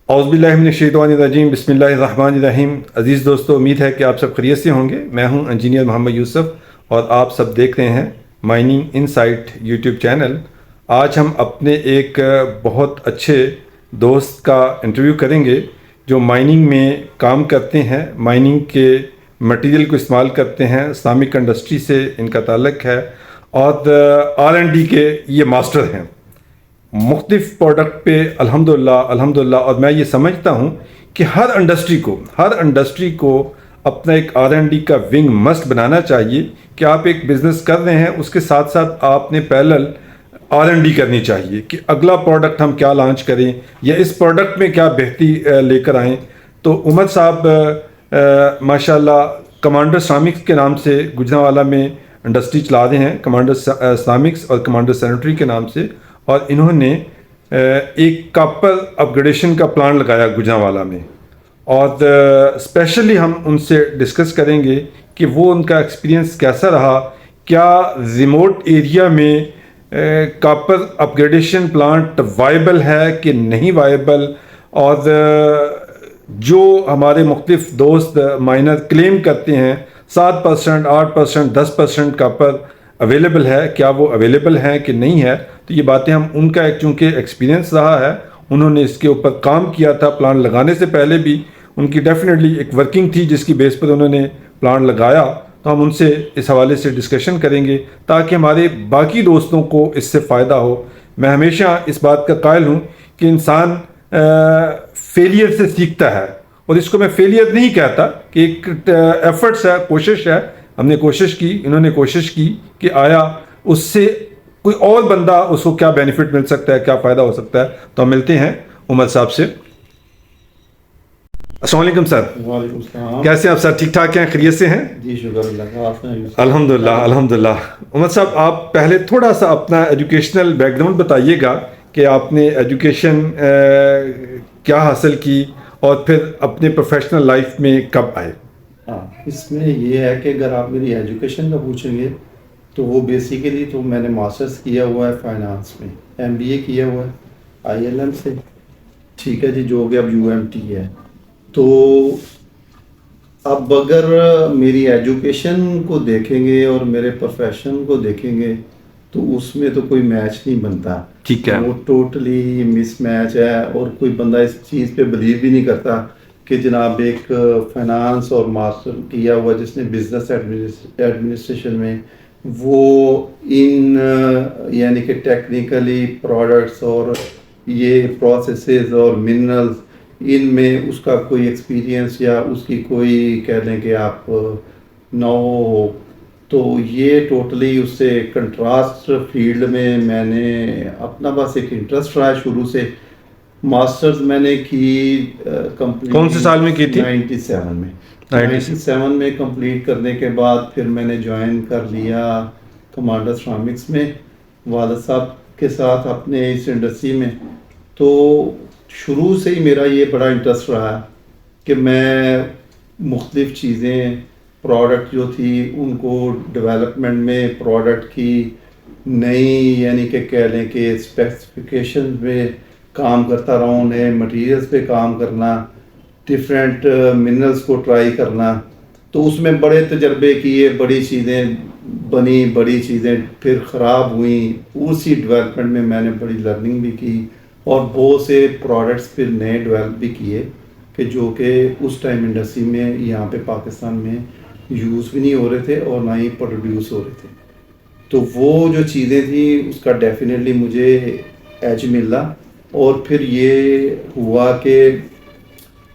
औज़ुबिल्लाहिमिनश्शैतानिर्रजीम बिस्मिल्लाहिर्रहमानिर्रहीम। अज़ीज़ दोस्तों, उम्मीद है कि आप सब खैरियत से होंगे। मैं हूं इंजीनियर मोहम्मद यूसुफ और आप सब देख रहे हैं माइनिंग इनसाइट यूट्यूब चैनल। आज हम अपने एक बहुत अच्छे दोस्त का इंटरव्यू करेंगे जो माइनिंग में काम करते हैं, माइनिंग के मटेरियल को इस्तेमाल करते हैं। इस्लामिक इंडस्ट्री से इनका ताल्लुक़ है और R&D के ये मास्टर हैं मुख्तलिफ़ प्रोडक्ट पे। अल्हम्दुलिल्लाह और मैं ये समझता हूँ कि हर इंडस्ट्री को अपना एक R&D का विंग मस्ट बनाना चाहिए कि आप एक बिज़नेस कर रहे हैं, उसके साथ साथ आपने पैरेलल R&D करनी चाहिए कि अगला प्रोडक्ट हम क्या लॉन्च करें या इस प्रोडक्ट में क्या बेहतरी लेकर आएँ। तो उमर साहब माशाल्लाह कमांडर इस्लामिक्स के नाम से गुजरांवाला में इंडस्ट्री चला रहे हैं, कमांडर इस्लामिक्स और कमांडर सैनिटरी के नाम से। और इन्होंने एक कॉपर अपग्रेडेशन का प्लान लगाया गुजरांवाला में और स्पेशली हम उनसे डिस्कस करेंगे कि वो उनका एक्सपीरियंस कैसा रहा, क्या रिमोट एरिया में कॉपर अपग्रेडेशन प्लांट वायबल है कि नहीं वायबल। और जो हमारे मुख्तलिफ दोस्त माइनर क्लेम करते हैं 7%, 8%, 10% कॉपर अवेलेबल है, क्या वो अवेलेबल है कि नहीं है। तो ये बातें हम उनका एक चूँकि एक्सपीरियंस रहा है, उन्होंने इसके ऊपर काम किया था प्लान लगाने से पहले भी, उनकी डेफिनेटली एक वर्किंग थी जिसकी बेस पर उन्होंने प्लान लगाया। तो हम उनसे इस हवाले से डिस्कशन करेंगे ताकि हमारे बाकी दोस्तों को इससे फ़ायदा हो। मैं हमेशा इस बात का कायल हूँ कि इंसान फेलियर से सीखता है और इसको मैं फेलियर नहीं कहता कि एक एफर्ट्स है, कोशिश है। हमने कोशिश की, इन्होंने कोशिश की कि आया उससे कोई और बंदा उसको क्या बेनिफिट मिल सकता है, क्या फ़ायदा हो सकता है। तो हम मिलते हैं उमर साहब से। अस्सलाम वालेकुम सर। वालेकुम सलाम। कैसे हैं आप सर? ठीक ठाक हैं, खैरियत से हैं? जी शुक्र अल्लाह का। आप अल्हम्दुलिल्लाह। उमर साहब, आप पहले थोड़ा सा अपना एजुकेशनल बैकग्राउंड बताइएगा कि आपने एजुकेशन क्या हासिल की और फिर अपने प्रोफेशनल लाइफ में कब आए। हाँ, इसमें ये है कि अगर आप मेरी एजुकेशन का पूछेंगे तो वो बेसिकली तो मैंने मास्टर्स किया हुआ है फाइनेंस में, एमबीए किया हुआ है आईएलएम से। ठीक है जी, जो कि अब यूएमटी है। तो अब अगर मेरी एजुकेशन को देखेंगे और मेरे प्रोफेशन को देखेंगे तो उसमें तो कोई मैच नहीं बनता। ठीक है। वो टोटली मिसमैच है और कोई बंदा इस चीज़ पे बिलीव भी नहीं करता कि जनाब एक फाइनेंस और मास्टर किया हुआ जिसने बिजनेस एडमिनिस्ट्रेशन में, वो इन यानी कि टेक्निकली प्रोडक्ट्स और ये प्रोसेसेस और मिनरल्स, इनमें उसका कोई एक्सपीरियंस या उसकी कोई कह लें कि आप ना हो। तो ये टोटली उससे कंट्रास्ट फील्ड में मैंने अपना बस एक इंटरेस्ट रहा है शुरू से। मास्टर्स मैंने की कंप्लीट कौन से साल में की थी? 97 में। 97 में कंप्लीट करने के बाद फिर मैंने ज्वाइन कर लिया कमांडर इस्लामिक्स में वालिद साहब के साथ अपने इस इंडस्ट्री में। तो शुरू से ही मेरा ये बड़ा इंटरेस्ट रहा कि मैं मुख्तलिफ़ चीज़ें, प्रोडक्ट जो थी उनको डेवलपमेंट में, प्रोडक्ट की नई यानी कि कह लें कि स्पेसिफिकेशन में काम करता रहा हूँ, नए मटेरियल्स पे काम करना, डिफरेंट मिनरल्स को ट्राई करना। तो उसमें बड़े तजर्बे किए, बड़ी चीज़ें बनी, बड़ी चीज़ें फिर ख़राब हुई। उसी डेवलपमेंट में मैंने बड़ी लर्निंग भी की और बहुत से प्रोडक्ट्स फिर नए डेवलप भी किए कि जो कि उस टाइम इंडस्ट्री में यहाँ पे पाकिस्तान में यूज़ भी नहीं हो रहे थे और ना ही प्रोड्यूस हो रहे थे। तो वो जो चीज़ें थी उसका डेफिनेटली मुझे एज मिला। और फिर ये हुआ कि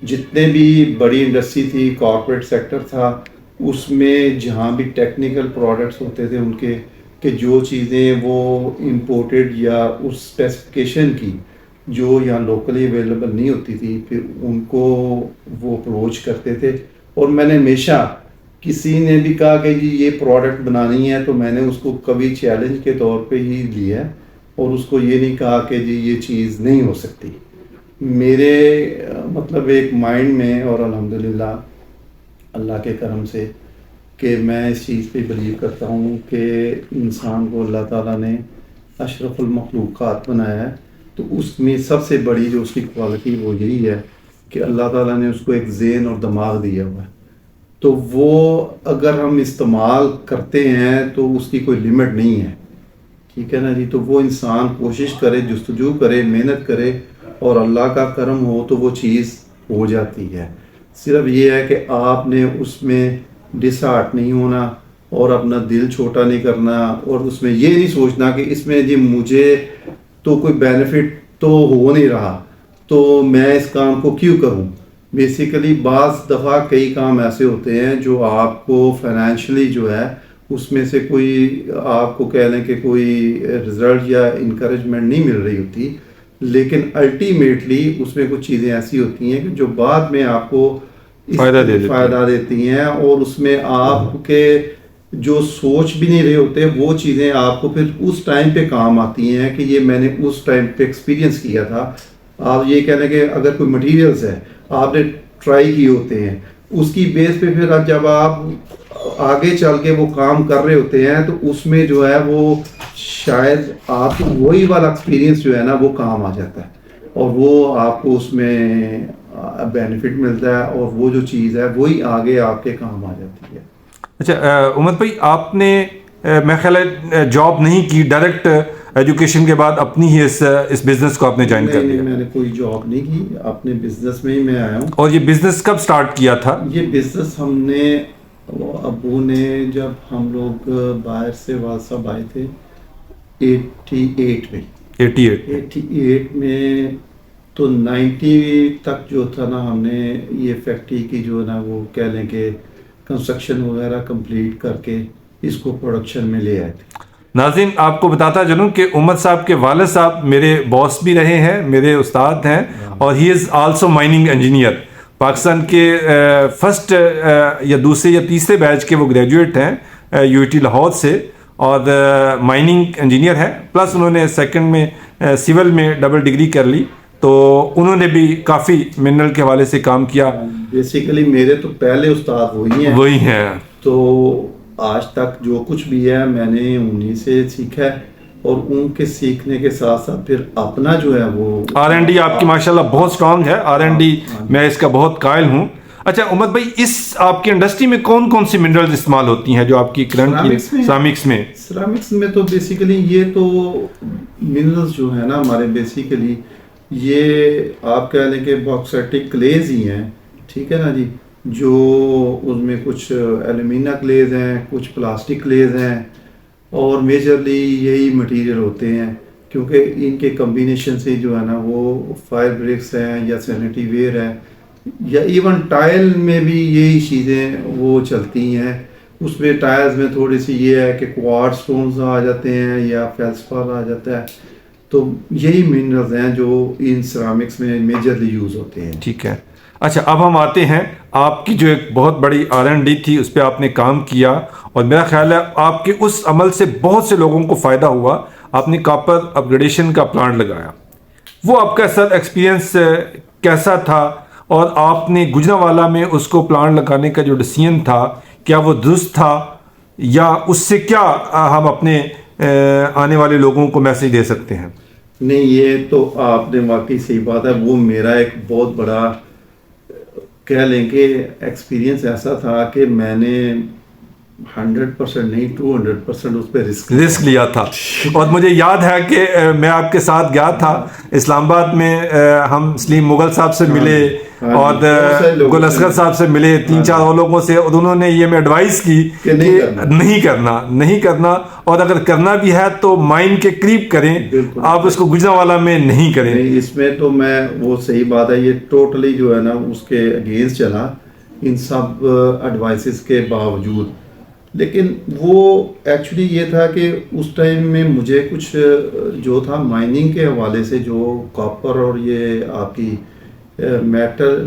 जितने भी बड़ी इंडस्ट्री थी, कॉर्पोरेट सेक्टर था, उसमें जहाँ भी टेक्निकल प्रोडक्ट्स होते थे उनके, कि जो चीज़ें वो इंपोर्टेड या उस स्पेसिफिकेशन की जो यहाँ लोकली अवेलेबल नहीं होती थी, फिर उनको वो अप्रोच करते थे। और मैंने हमेशा किसी ने भी कहा कि जी ये प्रोडक्ट बनानी है तो मैंने उसको कभी चैलेंज के तौर पे ही लिया और उसको ये नहीं कहा कि जी ये चीज़ नहीं हो सकती। मेरे मतलब एक माइंड में, और अल्हम्दुलिल्लाह अल्लाह के करम से, कि मैं इस चीज़ पे बिलीव करता हूँ कि इंसान को अल्लाह ताला ने अशरफुल मखलूक़ात बनाया है तो उसमें सबसे बड़ी जो उसकी क्वालिटी वो यही है कि अल्लाह ताला ने उसको एक ज़हन और दिमाग दिया हुआ है, तो वो अगर हम इस्तेमाल करते हैं तो उसकी कोई लिमिट नहीं है, ठीक है ना जी। तो वो इंसान कोशिश करे, जुस्तजू करे, मेहनत करे और अल्लाह का करम हो तो वो चीज़ हो जाती है। सिर्फ ये है कि आपने उसमें डिसहार्ट नहीं होना और अपना दिल छोटा नहीं करना और उसमें ये नहीं सोचना कि इसमें जी मुझे तो कोई बेनिफिट तो हो नहीं रहा तो मैं इस काम को क्यों करूं। बेसिकली बाज़ दफ़ा कई काम ऐसे होते हैं जो आपको फाइनेंशियली जो है उसमें से कोई आपको कह लें कि कोई रिज़ल्ट या इनकरेजमेंट नहीं मिल रही होती, लेकिन अल्टीमेटली उसमें कुछ चीज़ें ऐसी होती हैं कि जो बाद में आपको फ़ायदा देती हैं और उसमें आपके जो सोच भी नहीं रहे होते वो चीज़ें आपको फिर उस टाइम पे काम आती हैं कि ये मैंने उस टाइम पे एक्सपीरियंस किया था। आप ये कह लें कि अगर कोई मटेरियल्स है आपने ट्राई किए होते हैं, उसकी बेस पे फिर जब आप आगे चल के वो काम कर रहे होते हैं तो उसमें जो है वो शायद आप वही वाला एक्सपीरियंस जो है ना वो काम आ जाता है और वो आपको उसमें बेनिफिट मिलता है और वो जो चीज़ है वही आगे आपके काम आ जाती है। अच्छा उमर भाई, आपने मैं ख्याल है जॉब नहीं की, डायरेक्ट एजुकेशन के बाद अपनी ही इस बिजनेस को आपने ज्वाइन कर लिया? मैंने कोई जॉब नहीं की, अपने बिजनेस में ही मैं आया हूँ। और ये बिजनेस कब स्टार्ट किया था? ये बिजनेस हमने अबू ने जब हम लोग बाहर से वाल साहब आए थे 88 में तो 90 तक जो था ना हमने ये फैक्ट्री की जो ना वो कह लें कि कंस्ट्रक्शन वगैरह कंप्लीट करके इसको प्रोडक्शन में ले आए थे। नाज़रीन, आपको बताता चलूँ कि उमर साहब के वालिद साहब मेरे बॉस भी रहे हैं, मेरे उस्ताद हैं और he is also mining engineer. Pakistan के फर्स्ट या दूसरे या तीसरे बैच के वो ग्रेजुएट हैं यूटी लाहौर से और माइनिंग इंजीनियर हैं, प्लस उन्होंने सेकंड में सिविल में डबल डिग्री कर ली, तो उन्होंने भी काफ़ी मिनरल के हवाले से काम किया। बेसिकली मेरे तो पहले उस्ताद वही हैं तो आज तक जो कुछ भी है मैंने उन्हीं से सीखा है और उनके सीखने के साथ साथ फिर अपना जो है वो R&D आपकी माशाल्लाह बहुत स्ट्रांग है। R&D मैं इसका बहुत कायल हूँ। अच्छा उमर भाई, इस आपकी इंडस्ट्री में कौन कौन सी मिनरल्स इस्तेमाल होती हैं जो आपकी करंट की सिरामिक्स में तो बेसिकली ये तो मिनरल्स जो है ना हमारे बेसिकली ये आप कह लें कि बॉक्साइटिक क्लेज ही हैं, ठीक है ना जी। जो उसमें कुछ एल्यूमिना क्लेज हैं, कुछ प्लास्टिक क्लेज हैं और मेजरली यही मटेरियल होते हैं क्योंकि इनके कम्बिनेशन से जो है ना वो फायर ब्रिक्स हैं या सैनिटरी वेयर है या इवन टाइल में भी यही चीज़ें वो चलती हैं। उसमें टाइल्स में थोड़ी सी ये है कि क्वार्ट्ज स्टोन्स आ जाते हैं या फेल्सपार आ जाता है, तो यही मिनरल्स हैं जो इन सिरामिक्स में मेजरली यूज़ होते हैं। ठीक है। अच्छा, अब हम आते हैं आपकी जो एक बहुत बड़ी R&D थी, उस पर आपने काम किया और मेरा ख्याल है आपके उस अमल से बहुत से लोगों को फ़ायदा हुआ। आपने कॉपर अपग्रेडेशन का प्लांट लगाया, वो आपका सर एक्सपीरियंस कैसा था और आपने गुजरांवाला में उसको प्लांट लगाने का जो डिसीजन था क्या वो दुरुस्त था या उससे क्या हम अपने आने वाले लोगों को मैसेज दे सकते हैं? नहीं, ये तो आपने वाकई सही बात है। वो मेरा एक बहुत बड़ा कह लें कि एक्सपीरियंस ऐसा था कि मैंने 100% नहीं 200% उस पर रिस्क लिया था। और मुझे याद है कि मैं आपके साथ गया था इस्लामाबाद में, हम सलीम मुगल साहब से मिले और गुल असगर साहब से मिले, 3-4 और लोगों से, और उन्होंने ये मैं एडवाइस की कि नहीं करना और अगर करना भी है तो माइन के करीब करें, आप उसको गुजरांवाला में नहीं करें। इसमें तो मैं वो सही बात है, ये टोटली जो है ना उसके अगेंस्ट चला इन सब एडवाइसेस के बावजूद। लेकिन वो एक्चुअली ये था कि उस टाइम में मुझे कुछ जो था माइनिंग के हवाले से जो कॉपर और ये आपकी मेटल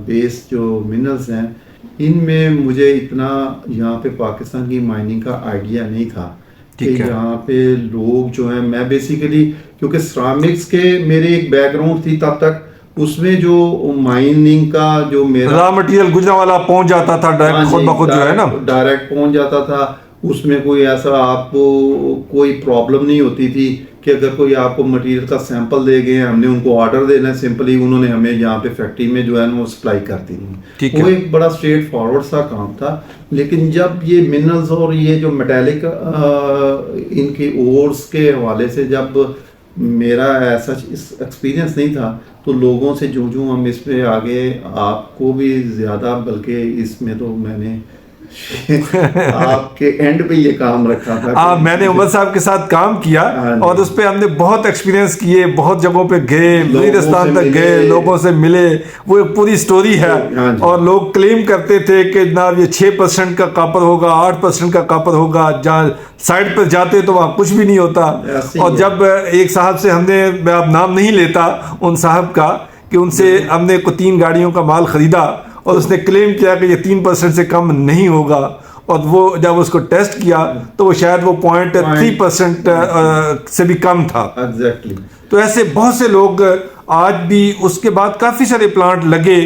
बेस्ड जो मिनरल्स हैं इनमें मुझे इतना यहाँ पे पाकिस्तान की माइनिंग का आइडिया नहीं था कि यहाँ पे लोग जो हैं, मैं बेसिकली क्योंकि सिरामिक्स के मेरी एक बैकग्राउंड थी तब तक, उसमें जो माइनिंग का जो मेरा रॉ मटेरियल गुजरांवाला पहुंच जाता था डायरेक्ट, खुद ब खुद जो है ना डायरेक्ट पहुंच जाता था। उसमें कोई ऐसा आपको कोई प्रॉब्लम नहीं होती थी कि अगर कोई आपको मटेरियल का सैंपल दे गए, हमने उनको ऑर्डर देना है, सिंपली उन्होंने हमें यहाँ पे फैक्ट्री में जो है ना वो सप्लाई कर दी। वो एक बड़ा स्ट्रेट फॉरवर्ड सा काम था। लेकिन जब ये मिनरल्स और ये जो मेटालिक इनके ओर्स के हवाले से जब मेरा ऐसा एक्सपीरियंस नहीं था, तो लोगों से जो हम इस पे आगे, आपको भी ज़्यादा, बल्कि इसमें तो मैंने आपके एंड पे ये काम रखा था। मैंने उमर साहब के साथ काम किया और उस पे हमने बहुत एक्सपीरियंस किए, बहुत जगहों पे गए, वजीरिस्तान तक गए, लोगों से मिले, वो एक पूरी स्टोरी है। और लोग क्लेम करते थे कि जनाब ये 6% का कॉपर होगा, 8% का कॉपर होगा, जहाँ साइड पर जाते तो वहाँ कुछ भी नहीं होता। और जब एक साहब से हमने, मैं अब नाम नहीं लेता उन साहब का, कि उनसे हमने 3 गाड़ियों का माल खरीदा और उसने क्लेम किया कि ये 3% से कम नहीं होगा, और वो जब उसको टेस्ट किया तो वो शायद वो 0.3% से भी कम था। एग्जैक्टली। तो ऐसे बहुत से लोग आज भी, उसके बाद काफी सारे प्लांट लगे,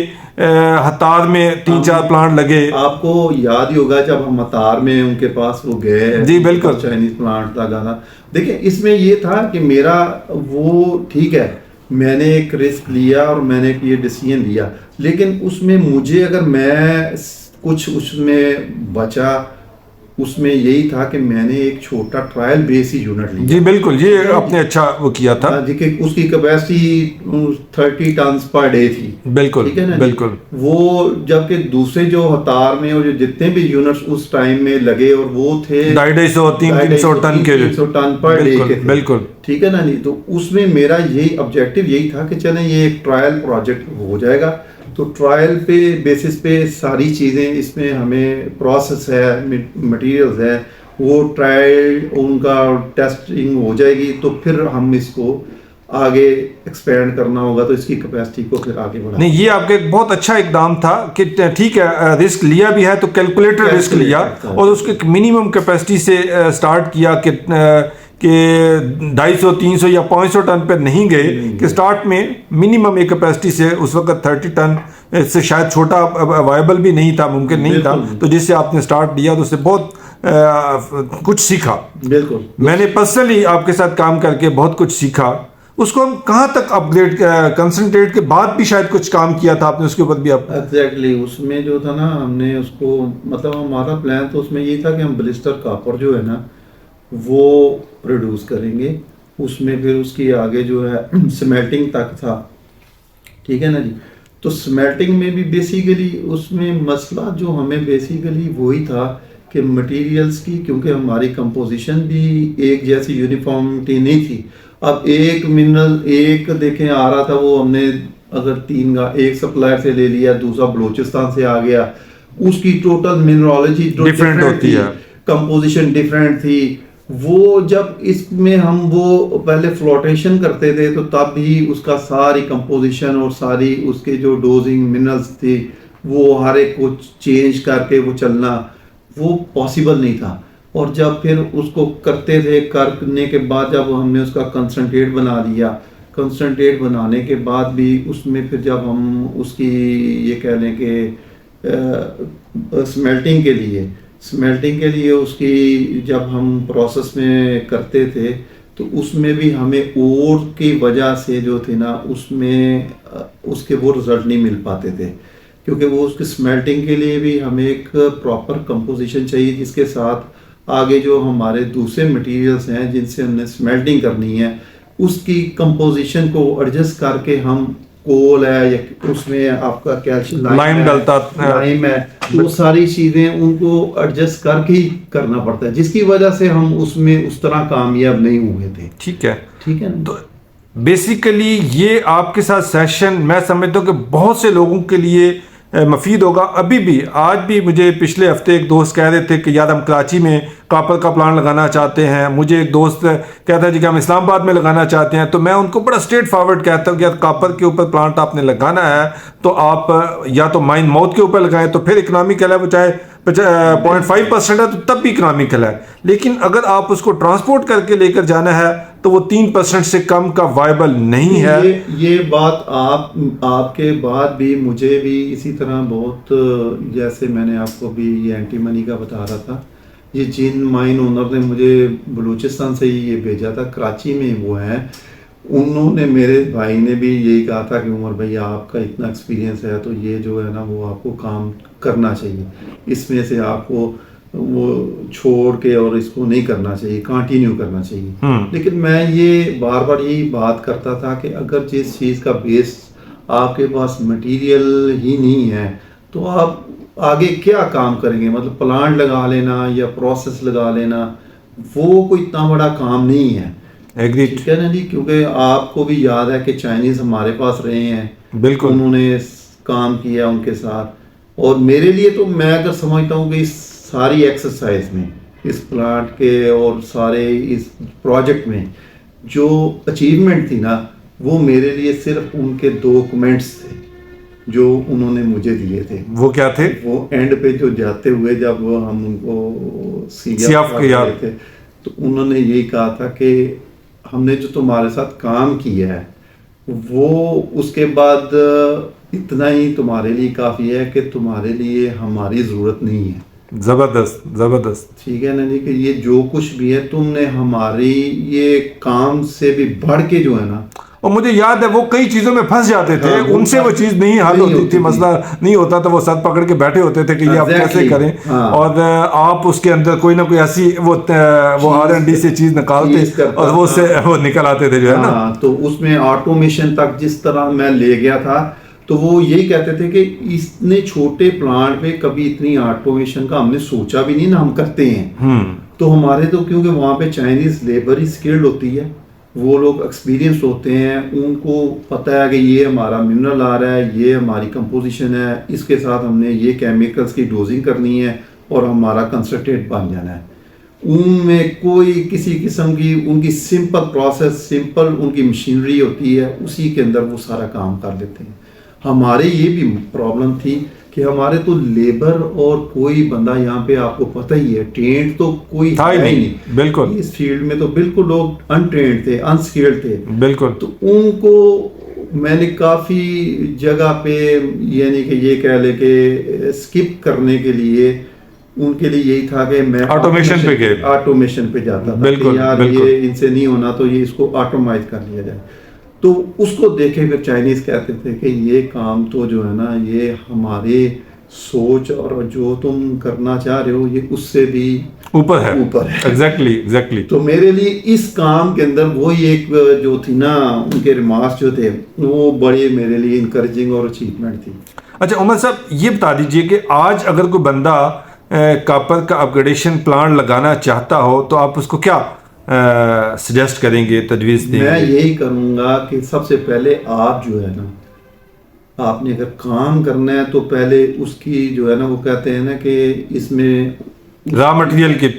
हतार में 3-4 प्लांट लगे। आपको याद ही होगा जब हम हतार में उनके पास वो गए, जी बिल्कुल, चाइनीज प्लांट लगा था। देखिए इसमें ये था कि मेरा वो, ठीक है, मैंने एक रिस्क लिया और मैंने ये डिसीजन लिया, लेकिन उसमें मुझे, अगर मैं कुछ उसमें बचा, उसमें यही था कि मैंने एक छोटा ट्रायल बेस ही यूनिट लिया। जी बिल्कुल, ये आपने अच्छा वो किया था। देखिए उसकी कैपेसिटी 30 टन पर डे थी। बिल्कुल, ठीक है ना, बिल्कुल। वो जबकि दूसरे जो हतार में और जो जितने भी यूनिट्स उस टाइम में लगे, और वो थे 250-300 टन के, 300 टन पर डे के थे। बिल्कुल, ठीक है ना। नहीं तो उसमें मेरा यही ऑब्जेक्टिव यही था कि चलें ये एक ट्रायल प्रोजेक्ट हो जाएगा, तो ट्रायल पे बेसिस पे सारी चीज़ें, इसमें हमें प्रोसेस है, मटेरियल्स है, वो ट्रायल उनका टेस्टिंग हो जाएगी, तो फिर हम इसको आगे एक्सपेंड करना होगा, तो इसकी कैपेसिटी को फिर आगे बढ़ाना। नहीं, ये आपका एक बहुत अच्छा इकदाम था कि ठीक है, रिस्क लिया भी है तो कैलकुलेटेड रिस्क लिया, और उसके मिनिमम कैपेसिटी से स्टार्ट किया कि 250, 300 या 500 टन पे नहीं गए, कि स्टार्ट में मिनिमम एक कैपेसिटी से, उस वक्त 30 टन से शायद छोटा वायबल भी नहीं था, मुमकिन नहीं था, तो जिससे आपने स्टार्ट लिया तो उससे बहुत कुछ सीखा। बिल्कुल, मैंने पर्सनली आपके साथ काम करके बहुत कुछ सीखा। उसको हम कहाँ तक अपग्रेड, कंसंट्रेट के बाद भी शायद कुछ काम किया था आपने उसके ऊपर भी आप? एग्जैक्टली, उसमें जो था ना, हमने उसको, मतलब हमारा प्लान तो उसमें ये था कि हम ब्लिस्टर कॉपर जो है ना वो प्रोड्यूस करेंगे, उसमें फिर उसकी आगे जो है स्मेल्टिंग तक था। ठीक है ना जी। तो स्मेल्टिंग में भी बेसिकली उसमें मसला जो हमें बेसिकली वही था कि मटेरियल्स की, क्योंकि हमारी कंपोजिशन भी एक जैसी यूनिफॉर्मिटी नहीं थी। अब एक मिनरल एक देखें आ रहा था, वो हमने अगर एक सप्लायर से ले लिया, दूसरा बलूचिस्तान से आ गया, उसकी टोटल मिनरोलॉजी डिफरेंट होती है, कंपोजिशन डिफरेंट थी। वो जब इसमें हम वो पहले फ्लोटेशन करते थे, तो तब भी उसका सारी कंपोजिशन और सारी उसके जो डोजिंग मिनरल्स थी, वो हर एक को चेंज करके वो चलना वो पॉसिबल नहीं था। और जब फिर उसको करते थे, करने के बाद जब हमने उसका कंसंट्रेट बना दिया, कंसंट्रेट बनाने के बाद भी उसमें फिर जब हम उसकी ये कह लें कि स्मेल्टिंग के लिए उसकी जब हम प्रोसेस में करते थे, तो उसमें भी हमें ओर की वजह से जो थे ना, उसमें उसके वो रिजल्ट नहीं मिल पाते थे, क्योंकि वो उसकी स्मेल्टिंग के लिए भी हमें एक प्रॉपर कंपोजिशन चाहिए, जिसके साथ आगे जो हमारे दूसरे मटेरियल्स हैं जिनसे हमने स्मेल्टिंग करनी है, उसकी कंपोजिशन को एडजस्ट करके हम कोल है या उसमें आपका कैल्शियम लाइम डलता, लाइम है, वो सारी चीज़ें उनको एडजस्ट करके ही करना पड़ता है, जिसकी वजह से हम उसमें उस तरह कामयाब नहीं हुए थे। ठीक है, ठीक है ना। तो बेसिकली ये आपके साथ सेशन मैं समझता हूँ कि बहुत से लोगों के लिए मफीद होगा। अभी भी, आज भी मुझे पिछले हफ्ते एक दोस्त कह रहे थे कि यार हम कराची में कॉपर का प्लांट लगाना चाहते हैं, मुझे एक दोस्त कहता है जी कि हम इस्लामाबाद में लगाना चाहते हैं। तो मैं उनको बड़ा स्ट्रेट फॉरवर्ड कहता हूँ कि यार कॉपर के ऊपर प्लांट आपने लगाना है तो आप या तो माइन माउथ के ऊपर लगाएं, तो फिर इकोनॉमिकल है, वो चाहे 0.5% है तो तब भी इकोनॉमिकल है। लेकिन अगर आप उसको ट्रांसपोर्ट करके लेकर जाना है तो वो 3% से कम का वायबल नहीं है। ये बात आपके बाद भी मुझे भी इसी तरह बहुत, जैसे मैंने आपको भी ये एंटी मनी का बता रहा था ये जिन माइन ओनर ने मुझे बलूचिस्तान से ही ये भेजा था, कराची में वो हैं, उन्होंने, मेरे भाई ने भी यही कहा था कि उमर भैया आपका इतना एक्सपीरियंस है तो ये जो है ना वो आपको काम करना चाहिए, इसमें से आपको वो छोड़ के और इसको नहीं करना चाहिए, कंटिन्यू करना चाहिए। लेकिन मैं ये बार बार यही बात करता था कि अगर जिस चीज़ का बेस आपके पास मटेरियल ही नहीं है तो आप आगे क्या काम करेंगे। मतलब प्लांट लगा लेना या प्रोसेस लगा लेना वो कोई इतना बड़ा काम नहीं है। एग्रीड। ठीक है ना जी, क्योंकि आपको भी याद है कि चाइनीज हमारे पास रहे हैं, बिल्कुल, उन्होंने काम किया उनके साथ। और मेरे लिए तो मैं अगर समझता हूँ कि इस सारी एक्सरसाइज में, इस प्लांट के और सारे इस प्रोजेक्ट में जो अचीवमेंट थी ना, वो मेरे लिए सिर्फ उनके डॉक्यूमेंट्स थे जो उन्होंने मुझे दिए थे। वो क्या थे? वो एंड पे जो जाते हुए जब हम उनको सियाफ के याद थे तो उन्होंने यही कहा था कि हमने जो तुम्हारे साथ काम किया है वो उसके बाद इतना ही तुम्हारे लिए काफ़ी है कि तुम्हारे लिए हमारी ज़रूरत नहीं है। जबरदस्त, जबरदस्त। ठीक है ना जी, कि ये जो कुछ भी है तुमने हमारी ये काम से भी बढ़ के जो है ना। और मुझे याद है वो कई चीजों में फंस जाते थे, हाँ, उनसे वो चीज नहीं हल होती थी, मसला नहीं होता था, वो सर पकड़ के बैठे होते थे कि ये आप कैसे करें। हाँ। और आप उसके अंदर कोई ना कोई ऐसी वो R&D से चीज निकालते और वो से वो निकल आते थे जो है ना। तो उसमें ऑटोमेशन तक जिस तरह मैं ले गया था तो वो यही कहते थे कि इतने छोटे प्लांट में कभी इतनी ऑटोमेशन का हमने सोचा भी नहीं ना, हम करते हैं। तो हमारे तो क्योंकि वहाँ पे चाइनीज लेबर ही स्किल्ड होती है, वो लोग एक्सपीरियंस होते हैं, उनको पता है कि ये हमारा मिनरल आ रहा है, ये हमारी कंपोजिशन है, इसके साथ हमने ये केमिकल्स की डोजिंग करनी है और हमारा कंसंट्रेट बन जाना है। उनमें कोई किसी किस्म की उनकी सिंपल प्रोसेस, सिंपल उनकी मशीनरी होती है, उसी के अंदर वो सारा काम कर लेते हैं। हमारे ये भी प्रॉब्लम थी कि हमारे तो लेबर और कोई बंदा यहाँ पे आपको पता ही है, ट्रेंड तो कोई था ही नहीं। बिल्कुल, इस फील्ड में तो बिल्कुल लोग अनट्रेंड थे, अनस्किल्ड थे। बिल्कुल। तो उनको मैंने काफ़ी जगह पे यानी कि ये कह ले कि स्किप करने के लिए उनके लिए यही था कि मैं ऑटोमेशन पे जाता था। बिल्कुल, यार बिल्कुल। ये इनसे नहीं होना तो ये इसको ऑटोमाइज कर लिया जाए। तो उसको देखे फिर चाइनीज कहते थे कि ये काम तो जो है ना ये हमारे सोच और जो तुम करना चाह रहे हो ये उससे भी ऊपर है। एग्जैक्टली। तो मेरे लिए इस काम के अंदर वही एक जो थी ना, उनके रिमार्क्स जो थे वो बड़े मेरे लिए इनकरेजिंग और अचीवमेंट थी। अच्छा उमर साहब, ये बता दीजिए कि आज अगर कोई बंदा कॉपर का अपग्रेडेशन प्लांट लगाना चाहता हो तो आप उसको क्या सजेस्ट करेंगे, तजवीज़ देंगे? मैं यही करूँगा कि सबसे पहले आप जो है ना, आपने अगर काम करना है तो पहले उसकी जो है ना, वो कहते हैं ना कि इसमें रॉ मटेरियल की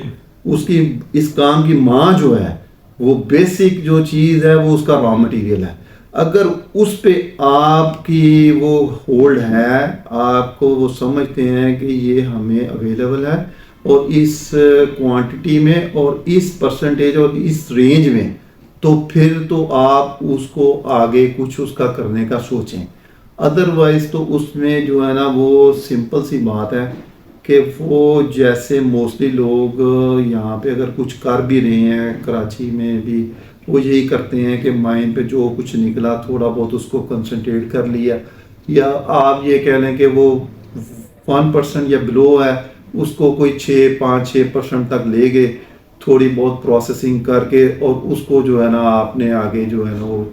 उसकी इस काम की माँ जो है वो बेसिक जो चीज़ है वो उसका रॉ मटेरियल है। अगर उस पे आपकी वो होल्ड है, आपको वो समझते हैं कि ये हमें अवेलेबल है और इस क्वांटिटी में और इस परसेंटेज और इस रेंज में, तो फिर तो आप उसको आगे कुछ उसका करने का सोचें। अदरवाइज तो उसमें जो है ना वो सिंपल सी बात है कि वो जैसे मोस्टली लोग यहाँ पे अगर कुछ कर भी रहे हैं, कराची में भी वो यही करते हैं कि माइन पे जो कुछ निकला थोड़ा बहुत उसको कंसंट्रेट कर लिया, या आप ये कह लें कि वो 1% या बिलो है उसको कोई 5-6% तक ले गए, थोड़ी बहुत प्रोसेसिंग करके, और उसको जो है ना आपने आगे जो है ना वो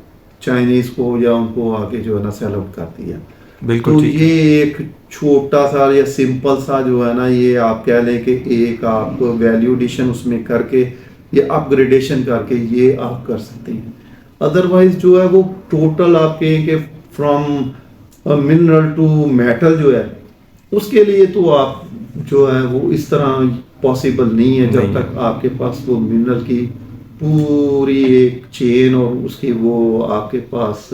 चाइनीज़ को या उनको आगे जो है ना सेल आउट कर दिया। बिल्कुल। तो ये एक छोटा सा या सिंपल सा जो है ना, ये आप कह लें कि एक आप वैल्यू एडिशन उसमें करके या अपग्रेडेशन करके ये आप कर सकते हैं। अदरवाइज जो है वो टोटल आपके कि फ्रॉम मिनरल टू मेटल जो है उसके लिए तो आप जो है वो इस तरह पॉसिबल नहीं है जब तक आपके पास वो मिनरल की पूरी एक चेन और उसकी वो आपके पास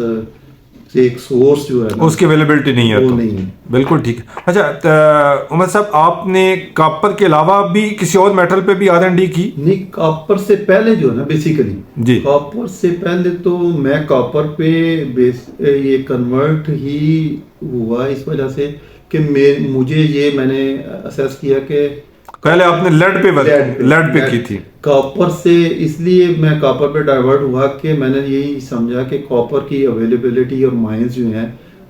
एक सोर्स जो है उसकी अवेलेबिलिटी नहीं है, वो तो नहीं है। बिल्कुल ठीक। अच्छा उमर साहब, आपने कॉपर के अलावा भी किसी और मेटल पे भी R&D की? नहीं, कॉपर से पहले जो है ना बेसिकली जी, कॉपर से पहले तो मैं कॉपर पे ये कन्वर्ट ही हुआ इस वजह से कि मुझे ये मैंने असेस किया कि पहले आपने लेड पे की थी। कॉपर से इसलिए मैं कॉपर पे डाइवर्ट हुआ कि मैंने यही समझा कि कॉपर की अवेलेबिलिटी और माइंस जो हैं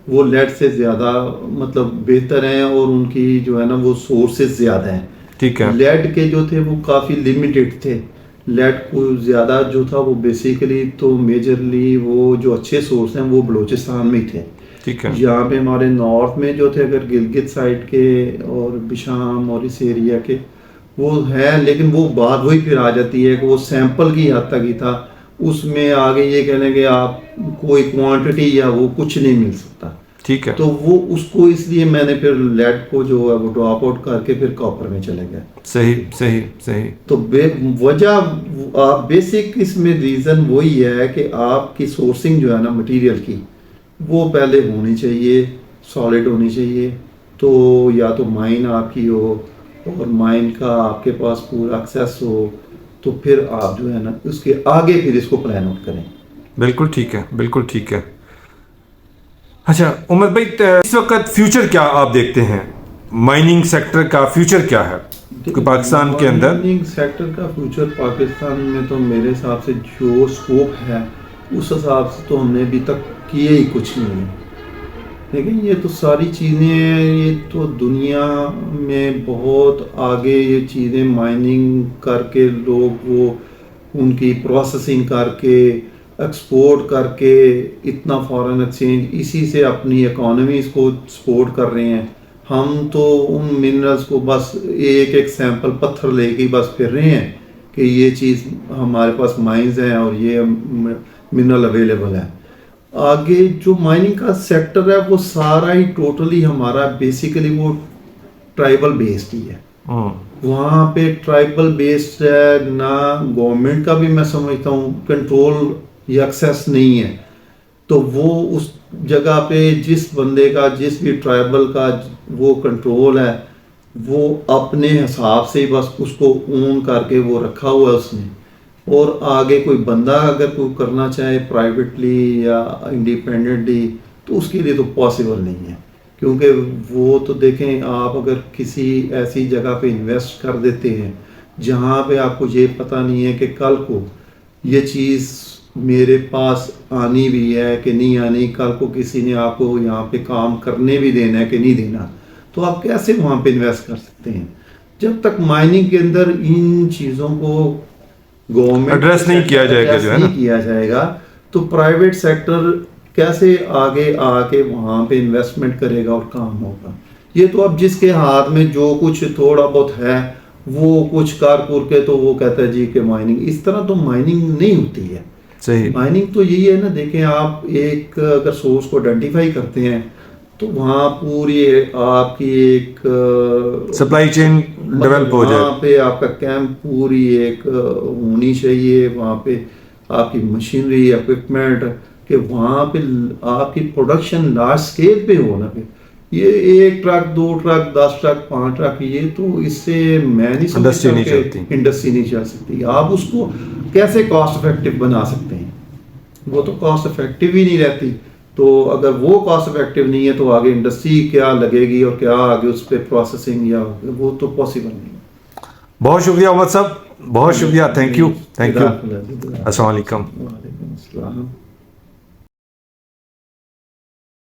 वो लेड से ज़्यादा मतलब बेहतर हैं और उनकी जो है ना वो सोर्सेज ज़्यादा हैं। ठीक है। लेड के जो थे वो काफ़ी लिमिटेड थे। लेड को ज़्यादा जो था वो बेसिकली तो मेजरली वो जो अच्छे सोर्स हैं वो बलूचिस्तान में ही थे। ठीक है। यहाँ पे हमारे नॉर्थ में जो थे अगर गिलगित साइड के और बिशाम और इस एरिया के वो है, लेकिन वो बात वही फिर आ जाती है कि वो सैंपल की हद तक ही था। उसमें आगे ये कहने कि आप कोई क्वांटिटी या वो कुछ नहीं मिल सकता। ठीक है। तो वो उसको इसलिए मैंने फिर लेड को जो है वो ड्रॉप आउट करके फिर कॉपर में चले गए। सही सही सही। तो वजह बेसिक इसमें रीज़न वही है कि आपकी सोर्सिंग जो है ना मटेरियल की वो पहले होनी चाहिए, सॉलिड होनी चाहिए। तो या तो माइन आपकी हो और माइन का आपके पास पूरा एक्सेस हो, तो फिर आप जो है ना उसके आगे फिर इसको प्लान आउट करें। बिल्कुल ठीक है, बिल्कुल ठीक है। अच्छा उमर भाई, इस वक्त फ्यूचर क्या आप देखते हैं, माइनिंग सेक्टर का फ्यूचर क्या है पाकिस्तान के अंदर? माइनिंग सेक्टर का फ्यूचर पाकिस्तान में तो मेरे हिसाब से जो स्कोप है उस हिसाब से तो हमने अभी तक किए ही कुछ नहीं है। लेकिन ये तो सारी चीज़ें ये तो दुनिया में बहुत आगे ये चीज़ें माइनिंग करके लोग वो उनकी प्रोसेसिंग करके एक्सपोर्ट करके इतना फॉरेन एक्सचेंज इसी से अपनी इकोनॉमीज़ को सपोर्ट कर रहे हैं। हम तो उन मिनरल्स को बस एक एक सैंपल पत्थर लेके बस फिर रहे हैं कि ये चीज़ हमारे पास माइंस हैं और ये मिनरल अवेलेबल है। आगे जो माइनिंग का सेक्टर है वो सारा ही टोटली हमारा बेसिकली वो ट्राइबल बेस्ड ही है। वहाँ पे ट्राइबल बेस्ड है ना, गवर्नमेंट का भी मैं समझता हूँ कंट्रोल या एक्सेस नहीं है। तो वो उस जगह पे जिस बंदे का जिस भी ट्राइबल का वो कंट्रोल है वो अपने हिसाब से बस उसको ओन करके वो रखा हुआ है उसने। और आगे कोई बंदा अगर कोई करना चाहे प्राइवेटली या इंडिपेंडेंटली तो उसके लिए तो पॉसिबल नहीं है, क्योंकि वो तो देखें आप अगर किसी ऐसी जगह पे इन्वेस्ट कर देते हैं जहाँ पे आपको ये पता नहीं है कि कल को ये चीज़ मेरे पास आनी भी है कि नहीं आनी, कल को किसी ने आपको यहाँ पे काम करने भी देना है कि नहीं देना, तो आप कैसे वहाँ पे इन्वेस्ट कर सकते हैं जब तक माइनिंग के अंदर इन चीज़ों को गवर्नमेंट एड्रेस नहीं किया जाएगा, जो है ना, किया जाएगा तो प्राइवेट सेक्टर कैसे आगे आके वहाँ पे इन्वेस्टमेंट करेगा और काम होगा। ये तो अब जिसके हाथ में जो कुछ थोड़ा बहुत है वो कुछ कार के तो वो कहता है जी कि माइनिंग, इस तरह तो माइनिंग नहीं होती है। सही। माइनिंग तो यही है ना, देखें आप एक अगर सोर्स को आइडेंटिफाई करते हैं तो वहाँ पूरी आपकी एक सप्लाई चेन डेवलप हो जाए, वहाँ पे आपका कैंप पूरी एक होनी चाहिए, वहाँ पे आपकी मशीनरी इक्विपमेंट कि वहाँ पे आपकी प्रोडक्शन लार्ज स्केल पे हो ना। पे ये 1 ट्रक 2 ट्रक 10 ट्रक 5 ट्रक ये तो इससे मैं नहीं समझता कि इंडस्ट्री नहीं चल सकती। आप उसको कैसे कॉस्ट इफेक्टिव बना सकते हैं, वो तो कॉस्ट इफेक्टिव ही नहीं रहती। तो अगर वो कॉस्ट इफेक्टिव नहीं है तो आगे इंडस्ट्री क्या लगेगी और क्या आगे उस पर प्रोसेसिंग या वो तो पॉसिबल नहीं। बहुत शुक्रिया उमर साहब, बहुत शुक्रिया, थैंक यू, थैंक यू। अस्सलाम वालेकुम।